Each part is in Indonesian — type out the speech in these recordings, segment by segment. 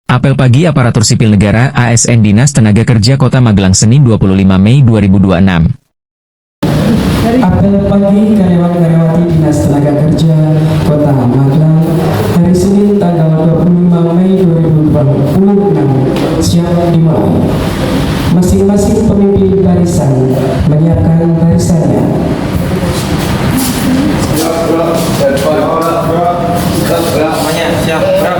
Apel pagi aparatur sipil negara ASN Dinas Tenaga Kerja Kota Magelang Senin 25 Mei 2026. Apel pagi karyawan-karyawati Dinas Tenaga Kerja Kota Magelang hari Senin tanggal 25 Mei 2026 siap dimulai. Masing-masing pemimpin barisan menyiapkan barisannya. Siap, Bang.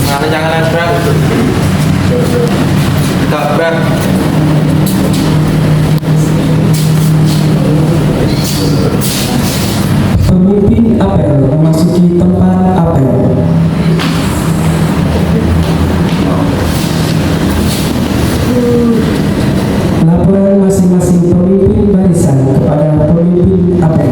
Nggak jangan Bang. Tegak, Bang. Pemimpin apel memasuki tempat apel. Laporan masing-masing pemimpin barisan kepada pemimpin apel.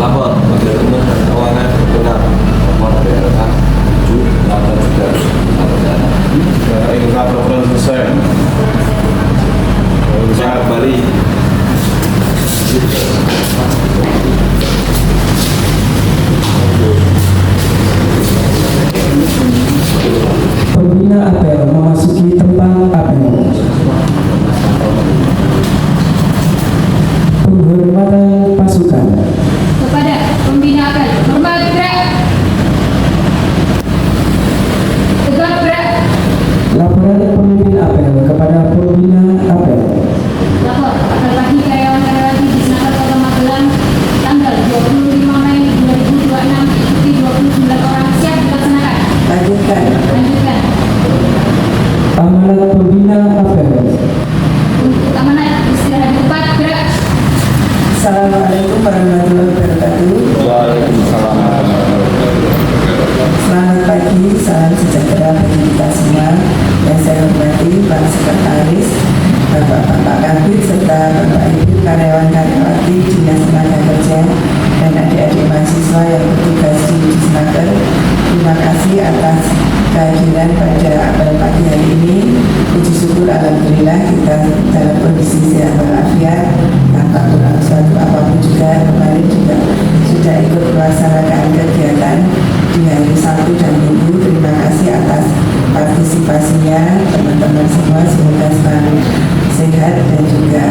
Lapor Menteri Keuangan benar lapor BLK 783 Ingin laporan selesai. saya kembali. Pembina apel memasuki tempat apel. Penghormatan pasukan. Kepada pembina apel, hormat gerak. Tegak gerak. Laporan pemimpin apel kepada pembina apel. Lapor apel pagi karyawan-karyawati di Senator Kota Magelang tanggal 25 Mei 2026 ikuti 29 orang siap dilaksanakan. Lanjutkan. Lanjutkan. Amanat pembina apel. Untuk amanat istirahat tempat gerak. Assalamualaikum warahmatullahi wabarakatuh. Waalaikumsalam. Selamat pagi, salam sejahtera bagi kita semua. Yang saya hormati Pak Sekretaris, Bapak-Bapak Kabit, serta Bapak Ibu karyawan-karyawati Dinas Tenaga Kerja dan adik-adik mahasiswa yang bertugas di Disnaker. Terima kasih atas kehadiran pada apel pagi hari ini. Puji syukur alhamdulillah kita dalam kondisi sehat walafiat tanpa kurang suatu apapun juga. Kemarin juga sudah ikut melaksanakan kegiatan di hari Sabtu dan Minggu. Terima kasih atas partisipasinya teman-teman semua, semoga selalu sehat dan juga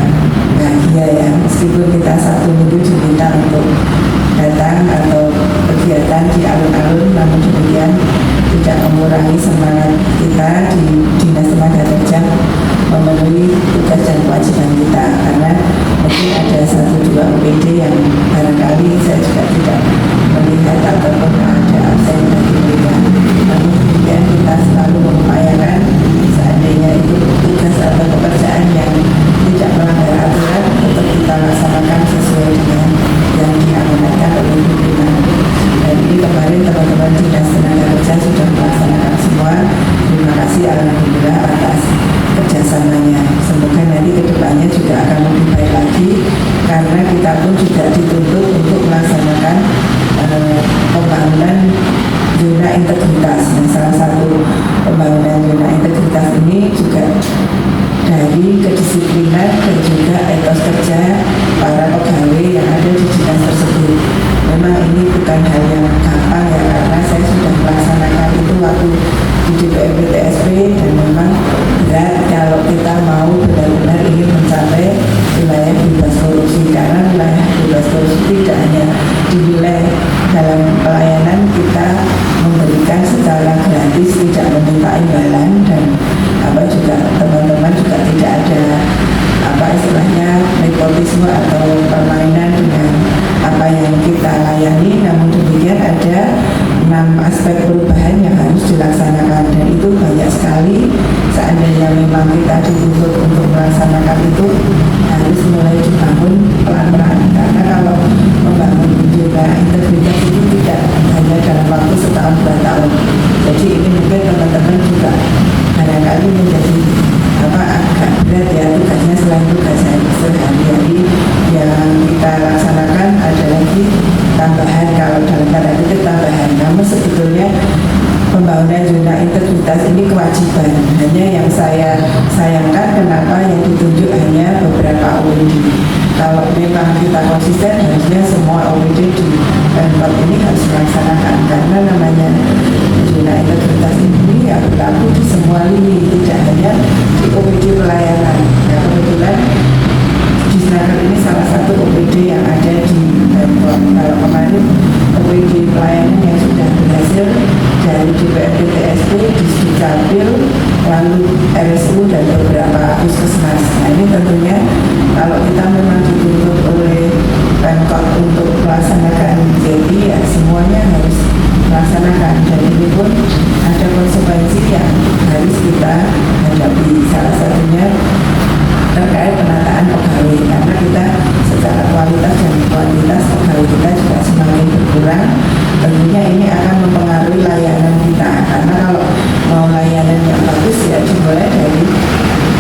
bahagia ya. Meskipun kita Sabtu Minggu diminta untuk datang atau kegiatan di alun-alun, namun demikian tidak mengurangi semangat kita di Dinas Tenaga Kerja memenuhi tugas dan kewajiban kita, karena mungkin ada satu dua OPD yang barangkali saya juga tidak melihat ataupun ada absen dari mereka. Namun demikian kita selalu mengupayakan seandainya itu tugas atau pekerjaan yang tidak melanggar aturan untuk kita laksanakan sesuai dengan yang diamanatkan oleh pimpinan. Dan ini kemarin teman-teman Dinas Tenaga Kerja sudah melaksanakan semua. Terima kasih alhamdulillah atas kerjasamanya. Semoga nanti kedepannya juga akan lebih baik lagi, karena kita pun juga dituntut untuk melaksanakan pembangunan zona integritas. Nah, salah satu pembangunan zona integritas ini juga dari kedisiplinan dan juga etos kerja para pegawai yang ada di dinas tersebut. Memang ini bukan hal yang gampang ya, karena saya sudah melaksanakan itu waktu di DPRD TSP, dan memang berat kalau kita mau benar-benar ingin mencapai wilayah bebas korupsi, karena wilayah bebas korupsi tidak hanya di wilayah dalam pelayanan kita memberikan secara gratis, tidak meminta imbalan, dan juga teman-teman juga tidak ada istilahnya nepotisme atau permainan dengan apa yang kita layani. Namun demikian ada 6 aspek perubahan yang harus dilaksanakan, dan itu banyak sekali. Seandainya memang kita dituntut untuk melaksanakan itu, harus mulai dibangun pelan-pelan, karena kalau membangun juga integritas itu tidak hanya dalam waktu setahun 2 tahun. Jadi ini mungkin teman-teman juga barangkali menjadi agak berat ya tugasnya, selain tugas sehari-hari yang konsisten harusnya semua OPD di Pemkot ini harus melaksanakan, karena namanya zona integritas ini ya berlaku di semua lini, tidak hanya di OPD pelayanan. Ya, kebetulan di Snaker ini salah satu OPD yang ada di Pemkot. Kalau kemarin OPD pelayanan yang sudah berhasil dari DPRD TSP, Disdukcapil, lalu RSU dan beberapa puskesmas. Nah ini tentunya kalau kita memang dituntut oleh Pemkot untuk melaksanakan JP, ya semuanya harus melaksanakan, dan ini pun ada konsekuensi yang harus kita hadapi. Salah satunya terkait penataan pegawai, karena kita secara kualitas dan kuantitas pegawai kita juga semakin berkurang. Tentunya ini akan mempengaruhi layanan kita, karena kalau mau layanan yang bagus ya dimulai dari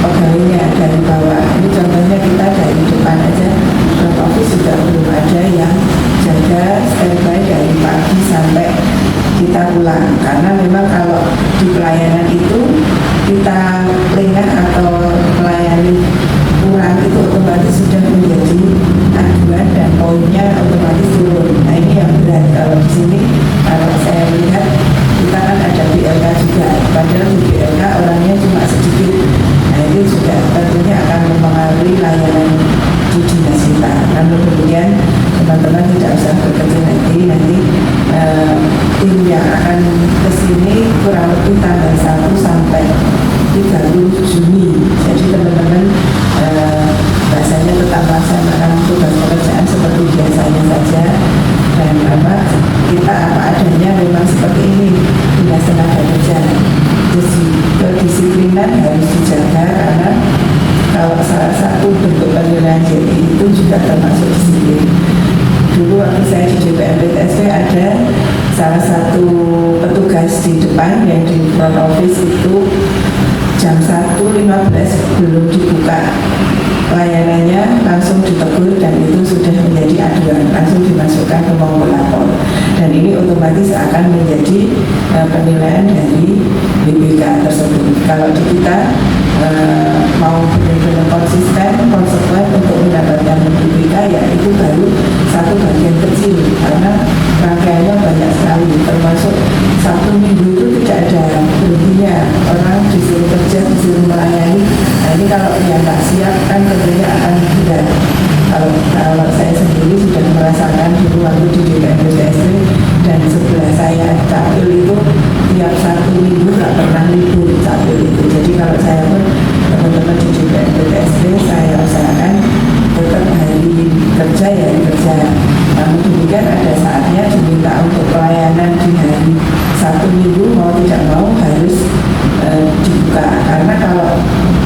pegawainya, dari bawah. Ini contohnya kita dari depan aja, front office juga belum ada yang jaga standby dari pagi sampai kita pulang, karena memang kalau di pelayanan itu kita lengah atau melayani kurang itu otomatis sudah menjadi aduan dan poinnya otomatis turun. Nah ini yang berat. Kalau di sini kalau saya lihat kita kan ada BLK juga, padahal di BLK orangnya cuma sedikit. Nah ini juga tentunya akan mempengaruhi layanan di dinas kita. Namun kemudian teman-teman tidak usah berkecil hati, nanti tim yang akan kesini kurang lebih tanggal 1 sampai 30 Juni. Jadi teman-teman bahasanya tetap melaksanakan tugas pekerjaan seperti biasanya saja, dan kita apa adanya memang seperti ini dinas tenaga kerja. Kedisiplinan harus dijaga, karena kalau salah satu bentuk penilaian JP itu juga termasuk disiplin. Dulu waktu saya di DPRD TSP ada salah satu petugas di depan yang di front office itu jam 1.15 belum dibuka layanannya, langsung ditegur dan itu sudah menjadi aduan, langsung dimasukkan ke mau lapor, dan ini otomatis akan menjadi penilaian dari BPK tersebut. Kalau di kita mau benar-benar konsisten, konsekuen untuk mendapatkan BPK, ya itu baru satu bagian kecil, karena rangkaiannya banyak sekali, termasuk Sabtu Minggu itu tidak ada berhentinya, orang disuruh kerja, disuruh melayani. Nah ini kalau yang tak siap kan tentunya akan berat. Kalau saya sendiri sudah merasakan dulu waktu di DPRD TSP, dan sebelah saya Capil itu tiap Sabtu Minggu nggak pernah libur Capil itu. Jadi kalau saya pun teman-teman di DPRD TSP saya usahakan tetap hari kerja ya kerja. Namun demikian ada saatnya diminta untuk pelayanan di hari Sabtu Minggu, mau tidak mau harus dibuka, karena kalau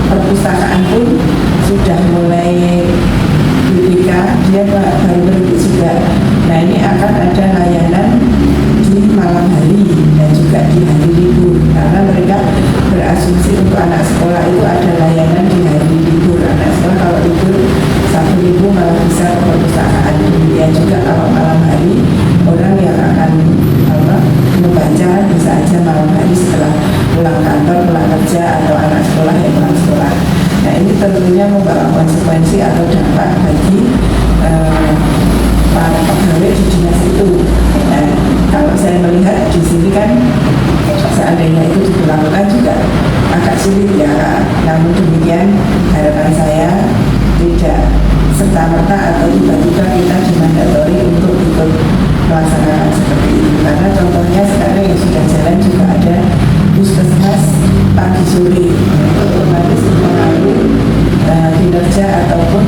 perpustakaan pun sudah mulai BPK, dia baru berhenti juga. Nah ini akan ada layanan di malam hari dan juga di hari libur, karena mereka berasumsi untuk anak sekolah itu ada layanan di hari libur. Anak sekolah kalau libur Sabtu Minggu malah bisa ke perpustakaan. Demikian juga kalau malam hari orang yang akan membaca bisa aja malam hari setelah pulang kantor, pulang kerja, atau anak sekolah yang pulang sekolah. Nah ini tentunya membawa konsekuensi atau dampak bagi para pegawai di dinas itu. Nah, kalau saya melihat di sini kan seandainya itu diberlakukan juga agak sulit ya Kak. Namun demikian harapan saya tidak serta-merta atau tiba-tiba kita dimandatori untuk ikut melaksanakan seperti itu. Karena contohnya sekarang yang sudah jalan juga ada puskesmas pagi sore, otomatis mempengaruhi kinerja ataupun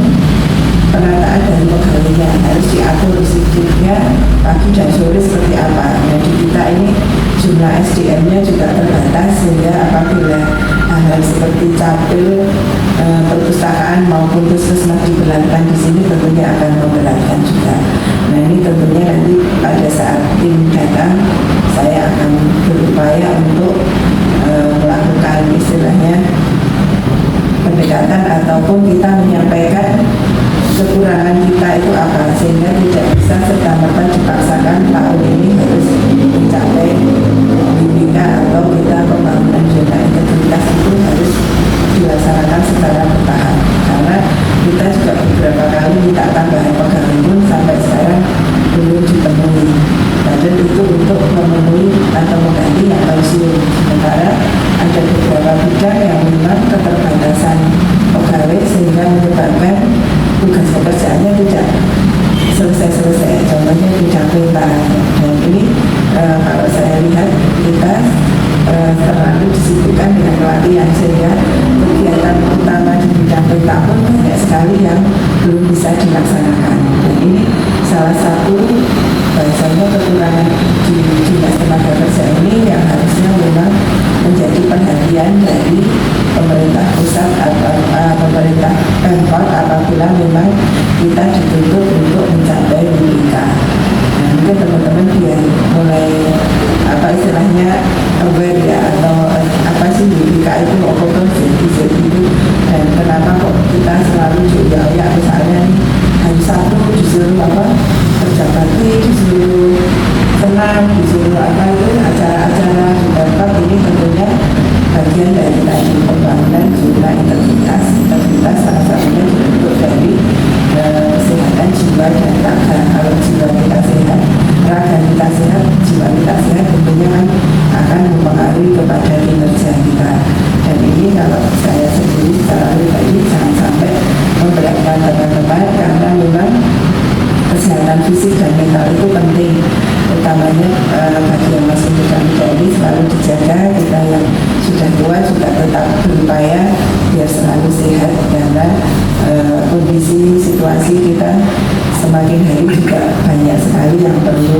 penataan dari pegawainya, harus diatur shiftnya pagi dan sore seperti apa. Jadi kita ini jumlah SDM-nya juga terbatas, sehingga apabila hal-hal seperti capil, perpustakaan maupun puskesmas diberlakukan di sini tentunya akan memberatkan juga. Nah ini tentunya nanti pada saat tim datang, saya akan berupaya untuk melakukan istilahnya pendekatan ataupun kita menyampaikan kekurangan kita itu apa, sehingga tidak bisa serta-merta dipaksakan tahun ini harus mencapai BPK atau kita pembangunan zona integritas itu harus dilaksanakan secara bertahap. Karena kita juga beberapa kali minta tambahan pegawai pun salah satu bahasanya kekurangan di dinas tenaga kerja ini yang harusnya memang menjadi perhatian dari pemerintah pusat atau pemerintah Pemkot apabila memang kita dituntut untuk mencapai WIK. Nah, mungkin teman-teman biar mulai apa istilahnya aware ya, atau apa sih WIK itu apa tuh itu, dan kenapa kok kita selalu juga ya misalnya nih hari Sabtu disuruh apa kerja bakti, disuruh senam, disuruh apa itu acara-acara di Pemkot. Ini tentunya bagian dari tadi pembangunan jumlah integritas salah satunya dibentuk dari kesehatan jiwa dan raga. Kalau jiwa kita sehat, raga kita sehat, jiwa kita sehat tentunya kan akan mempengaruhi kepada kinerja kita. Dan ini kalau saya sendiri secara pribadi jangan sampai memberatkan teman-teman, karena memang kesehatan fisik dan mental itu penting, utamanya bagi yang masih muda-muda ini selalu dijaga. Kita yang sudah tua juga tetap berupaya biar selalu sehat, karena kondisi situasi kita semakin hari juga banyak sekali yang perlu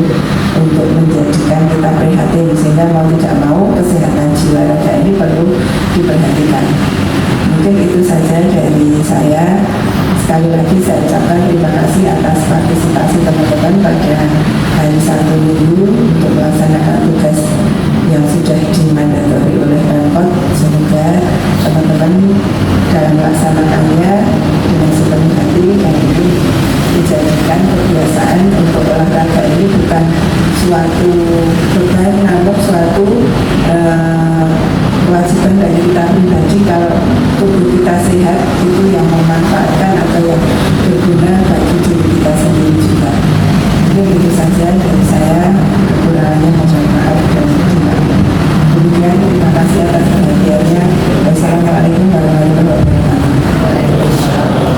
untuk menjadikan kita prihatin, sehingga mau tidak mau kesehatan jiwa raga ini perlu diperhatikan. Mungkin itu saja dari saya. Sekali lagi saya ucapkan terima kasih atas partisipasi teman-teman pada hari Sabtu Minggu untuk melaksanakan tugas yang sudah dimandatori oleh Pemkot. Semoga teman-teman dalam melaksanakannya dengan sepenuh hati, dan itu dijadikan kebiasaan untuk olahraga ini bukan suatu beban, namun suatu kewajiban dari kita pribadi. Kalau tubuh kita sehat, itu yang memanfaatkan atau yang berguna bagi diri kita sendiri juga. Mungkin itu saja dari saya, kekurangannya mohon maaf dan demikian. Terima kasih atas perhatiannya. Wassalamualaikum warahmatullahi wabarakatuh.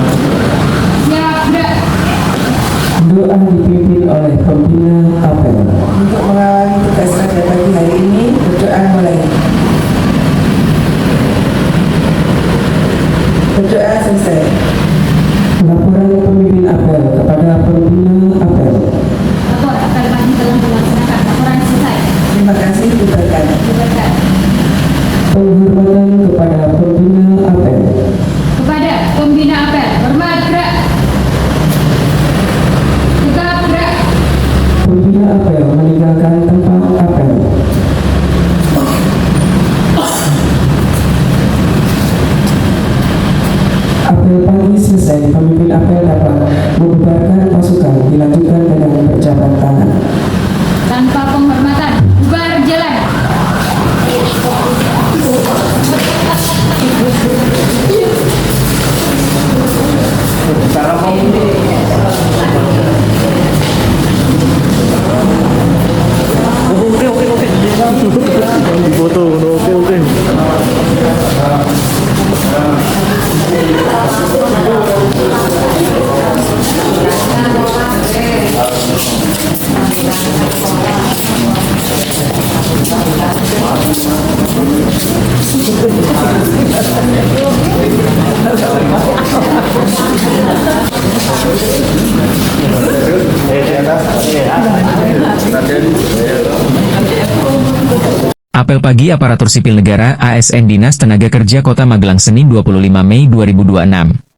Siap, udah. Doa dipimpin oleh pembina apel. Untuk mengawali tugas pada pagi hari ini, berdoa mulai. Berdoa selesai. Laporan pemimpin apel kepada pembina apel. Lapor apel pagi telah dilaksanakan. Laporan selesai. Terima kasih, diberkati. Diberkati. Penghormatan kepada pembina apel. Kepada pembina apel, hormat gerak. Tegap gerak. Pembina apel meninggalkan tempat apel. Apel pagi selesai, pemimpin apel dapat membubarkan pasukan, dilanjutkan dengan berjabat tangan. Tanpa penghormatan, bubar jalan. Apel pagi aparatur sipil negara ASN Dinas Tenaga Kerja Kota Magelang Senin 25 Mei 2026.